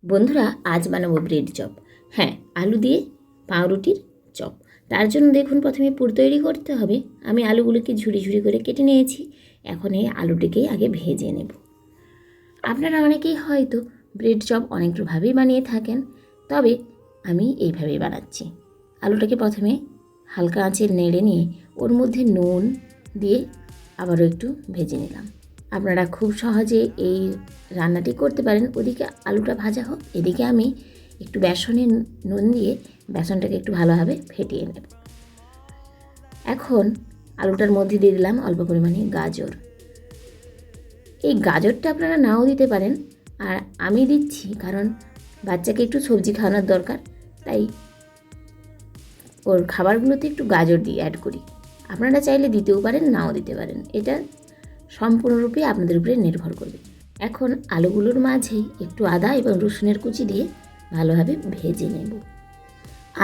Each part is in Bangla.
বন্ধুরা, আজ বানাবো ব্রেড চপ। হ্যাঁ, আলু দিয়ে পাউরুটির চপ। তার জন্য দেখুন, প্রথমে পুর তৈরি করতে হবে। আমি আলুগুলোকে ঝুড়ি ঝুড়ি করে কেটে নিয়েছি। এখন এই আলুটিকেই আগে ভেজে নেব। আপনারা অনেকেই হয়তো ব্রেড চপ অনেকভাবেই বানিয়ে থাকেন, তবে আমি এইভাবেই বানাচ্ছি। আলুটাকে প্রথমে হালকা আঁচে নেড়ে নিয়ে ওর মধ্যে নুন দিয়ে আবারও একটু ভেজে নিলাম। আপনারা খুব সহজে এই রান্নাটি করতে পারেন। ওদিকে আলুটা ভাজা হোক, এদিকে আমি একটু বেসনে নুন দিয়ে বেসনটাকে একটু ভালোভাবে ফেটিয়ে নেব। এখন আলুটার মধ্যে দিয়ে দিলাম অল্প পরিমাণে গাজর। এই গাজরটা আপনারা নাও দিতে পারেন, আর আমি দিচ্ছি কারণ বাচ্চাকে একটু সবজি খাওয়ানোর দরকার, তাই ওর খাবারগুলোতে একটু গাজর দিয়ে অ্যাড করি। আপনারা চাইলে দিতেও পারেন, নাও দিতে পারেন। এটা সম্পূর্ণরূপে আপনাদের উপরে নির্ভর করবে। এখন আলুগুলোর মাঝেই একটু আদা এবং রসুনের কুচি দিয়ে ভালোভাবে ভেজে নেব।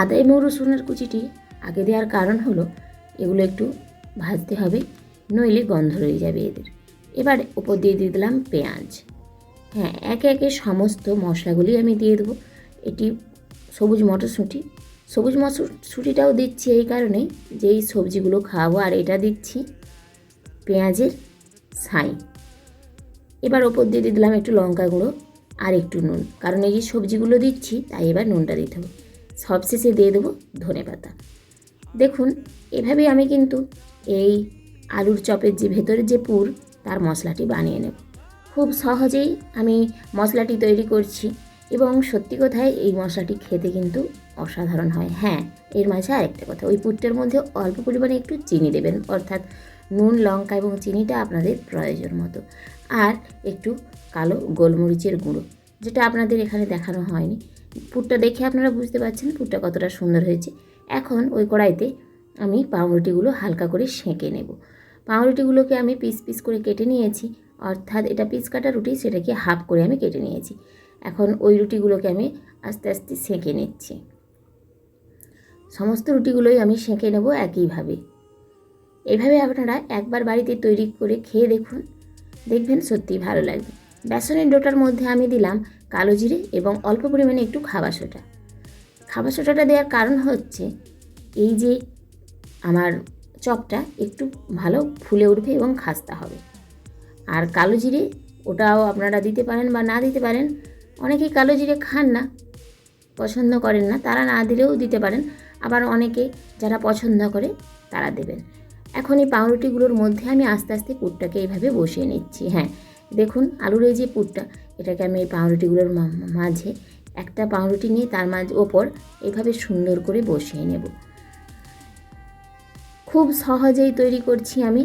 আদা এবং রসুনের কুচিটি আগে দেওয়ার কারণ হলো এগুলো একটু ভাজতে হবে, নইলে গন্ধ রয়ে যাবে এদের। এবার ওপর দিয়ে দিলাম পেঁয়াজ। হ্যাঁ, একে একে সমস্ত মশলাগুলি আমি দিয়ে দেবো। এটি সবুজ মটরশুঁটি। সবুজ মটরশুঁটিটাও দিচ্ছি এই কারণেই যে এই সবজিগুলো খাওয়াবো, আর এটা দিচ্ছি পেঁয়াজের ছাই। এবার ওপর দিয়ে দিলাম একটু লঙ্কা গুঁড়ো আর একটু নুন, কারণ এই যে সবজিগুলো দিচ্ছি তাই এবার নুনটা দিতে হবে। সবশেষে দিয়ে দেবো ধনেপাতা। দেখুন, এভাবেই আমি কিন্তু এই আলুর চপের যে ভেতরের যে পুর, তার মশলাটি বানিয়ে নেব। খুব সহজেই আমি মশলাটি তৈরি করছি, এবং সত্যি কথায় এই মশলাটি খেতে কিন্তু অসাধারণ হয়। হ্যাঁ, এর মাঝে আরেকটা কথা, ওই পুরটার মধ্যে অল্প পরিমাণে একটু চিনি দেবেন, অর্থাৎ নুন, লঙ্কা এবং চিনিটা আপনাদের প্রয়োজন মতো, আর একটু কালো গোলমরিচের গুঁড়ো, যেটা আপনাদের এখানে দেখানো হয়নি। পুরটা দেখে আপনারা বুঝতে পারছেন পুরটা কতটা সুন্দর হয়েছে। এখন ওই কড়াইতে আমি পাউরুটিগুলো হালকা করে সেঁকে নেব। পাউরুটিগুলোকে আমি পিস পিস করে কেটে নিয়েছি, অর্থাৎ এটা পিস কাটা রুটি, সেটাকে হাফ করে আমি কেটে নিয়েছি। এখন ওই রুটিগুলোকে আমি আস্তে আস্তে সেঁকে নিচ্ছি। সমস্ত রুটিগুলোই আমি সেঁকে নেব একইভাবে। এইভাবে আপনারা একবার বাড়িতে তৈরি করে খেয়ে দেখুন, দেখবেন সত্যিই ভালো লাগবে। বেসনের ডোটার মধ্যে আমি দিলাম কালো জিরে এবং অল্প পরিমাণে একটু খাবার সোডা। খাবার সোডাটা দেওয়ার কারণ হচ্ছে এই যে আমার চপটা একটু ভালো ফুলে উঠবে এবং খাস্তা হবে। আর কালো জিরে, ওটাও আপনারা দিতে পারেন বা না দিতে পারেন। অনেকেই কালো জিরে খান না, পছন্দ করেন না, তারা না দিলেও দিতে পারেন। আবার অনেকে যারা পছন্দ করে তারা দেবেন। এখন এই পাউরুটিগুলোর মধ্যে আমি আস্তে আস্তে পুরটাকে এইভাবে বসিয়ে নিচ্ছি। হ্যাঁ, দেখুন আলুর এই যে পুরটা, এটাকে আমি এই পাউরুটিগুলোর মাঝে একটা পাউরুটি নিয়ে তার ওপর এইভাবে সুন্দর করে বসিয়ে নেব। খুব সহজেই তৈরি করছি আমি।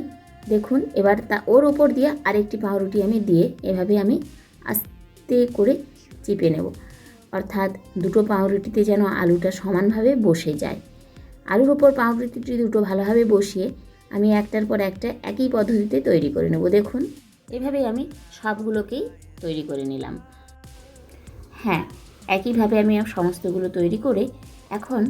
দেখুন, এবার ওর ওপর দিয়ে আরেকটি পাউরুটি আমি দিয়ে এভাবে আমি আস্তে করে চিপে নেব, অর্থাৎ দুটো পাউরুটিতে যেন আলুটা সমানভাবে বসে যায়। আলুর ওপর পাউরুটিটি দুটো ভালোভাবে বসিয়ে আমি একটার পর একটা একই পদ্ধতিতে তৈরি করে নেব। দেখুন, এভাবেই আমি সবগুলোকেই তৈরি করে নিলাম। হ্যাঁ, একইভাবে আমি সমস্তগুলো তৈরি করে এখন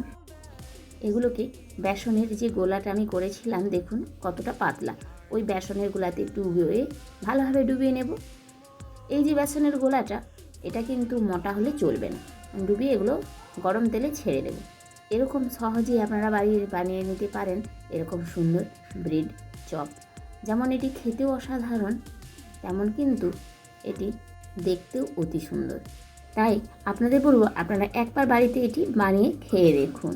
এগুলোকে বেসনের যে গোলাটা আমি করেছিলাম, দেখুন কতটা পাতলা, ওই বেসনের গোলাতে ডুবিয়ে ভালোভাবে ডুবিয়ে নেব। এই যে বেসনের গোলাটা, এটা কিন্তু মোটা হলে চলবে না, ডুবিয়ে এগুলো গরম তেলে ছেড়ে দেব। এরকম সহজেই আপনারা বানিয়ে নিতে পারেন এরকম সুন্দর ব্রেড চপ। যেমন এটি খেতেও অসাধারণ, তেমন কিন্তু এটি দেখতেও অতি সুন্দর। তাই আপনাদের বলবো, আপনারা একবার বাড়িতে এটি বানিয়ে খেয়ে দেখুন।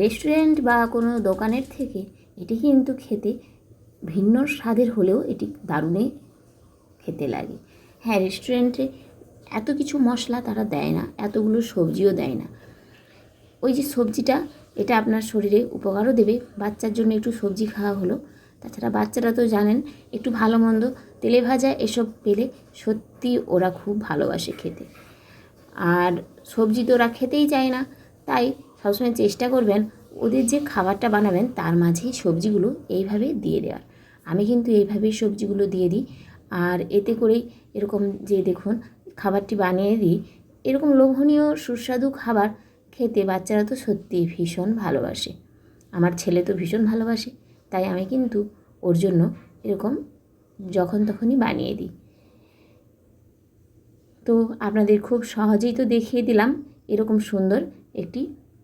রেস্টুরেন্ট বা কোনো দোকানের থেকে এটি কিন্তু খেতে ভিন্ন স্বাদের হলেও এটি দারুণই খেতে লাগে। হ্যাঁ, রেস্টুরেন্টে এত কিছু মশলা তারা দেয় না, এতগুলো সবজিও দেয় না। ওই যে সবজিটা, এটা আপনার শরীরে উপকারও দেবে, বাচ্চার জন্য একটু সবজি খাওয়া হলো। তাছাড়া বাচ্চারা তো জানেন একটু ভালো মন্দ তেলে ভাজা এসব পেলে সত্যি ওরা খুব ভালোবাসে খেতে, আর সবজি তো ওরা খেতেই চায় না। তাই সবসময় চেষ্টা করবেন ওদের যে খাবারটা বানাবেন তার মাঝেই সবজিগুলো এইভাবে দিয়ে দেওয়ার। আমি কিন্তু এইভাবেই সবজিগুলো দিয়ে দিই, আর এতে করেই এরকম যে দেখুন খাবারটি বানিয়ে দিই, এরকম লোভনীয় সুস্বাদু খাবার খেতে বাচ্চারা তো সত্যিই ভীষণ ভালোবাসে। আমার ছেলে তো ভীষণ ভালোবাসে, তাই আমি কিন্তু ওর জন্য এরকম যখন তখনই বানিয়ে দিই। তো আপনাদের খুব সহজেই তো দেখিয়ে দিলাম এরকম সুন্দর একটি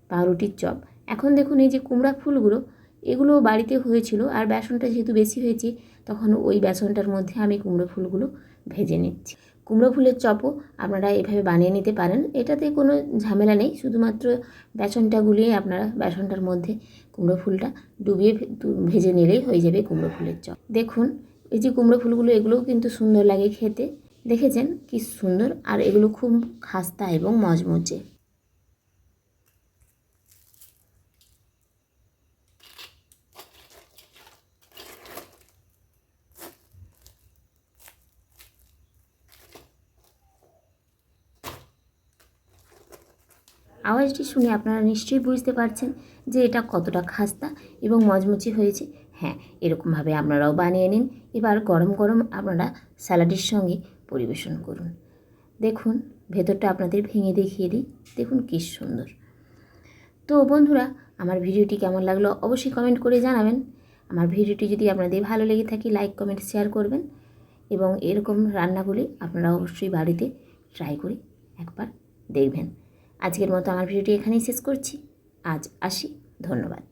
পাউরুটির চপ। এখন দেখুন এই যে কুমড়া ফুলগুলো, এগুলো বাড়িতে হয়েছিল, আর বেসনটা যেহেতু বেশি হয়েছে তখন ওই বেসনটার মধ্যে আমি কুমড়ো ফুলগুলো ভেজে নিচ্ছি। কুমড়ো ফুলের চপও আপনারা এভাবে বানিয়ে নিতে পারেন, এটাতে কোনো ঝামেলা নেই। শুধুমাত্র বেসনটা গুলিয়ে আপনারা বেসনটার মধ্যে কুমড়ো ফুলটা ডুবিয়ে ভেজে নিলেই হয়ে যাবে কুমড়ো ফুলের চপ। দেখুন এই যে কুমড়ো ফুলগুলো, এগুলোও কিন্তু সুন্দর লাগে খেতে, দেখেছেন কি সুন্দর, আর এগুলো খুব খাস্তা এবং মজমুচে। আওয়াজটি শুনে আপনারা নিশ্চয়ই বুঝতে পারছেন যে এটা কতটা খাস্তা এবং মচমচে হয়েছে। হ্যাঁ, এরকমভাবে আপনারাও বানিয়ে নিন। এবার গরম গরম আপনারা স্যালাডের সঙ্গে পরিবেশন করুন। দেখুন ভেতরটা আপনাদের ভেঙে দেখিয়ে দিই, দেখুন কী সুন্দর। তো বন্ধুরা, আমার ভিডিওটি কেমন লাগলো অবশ্যই কমেন্ট করে জানাবেন। আমার ভিডিওটি যদি আপনাদের ভালো লেগে থাকে লাইক কমেন্ট শেয়ার করবেন, এবং এরকম রান্নাগুলি আপনারা অবশ্যই বাড়িতে ট্রাই করে একবার দেখবেন। আজকের মতো আমার ভিডিওটি এখানেই শেষ করছি। আজ আসি, ধন্যবাদ।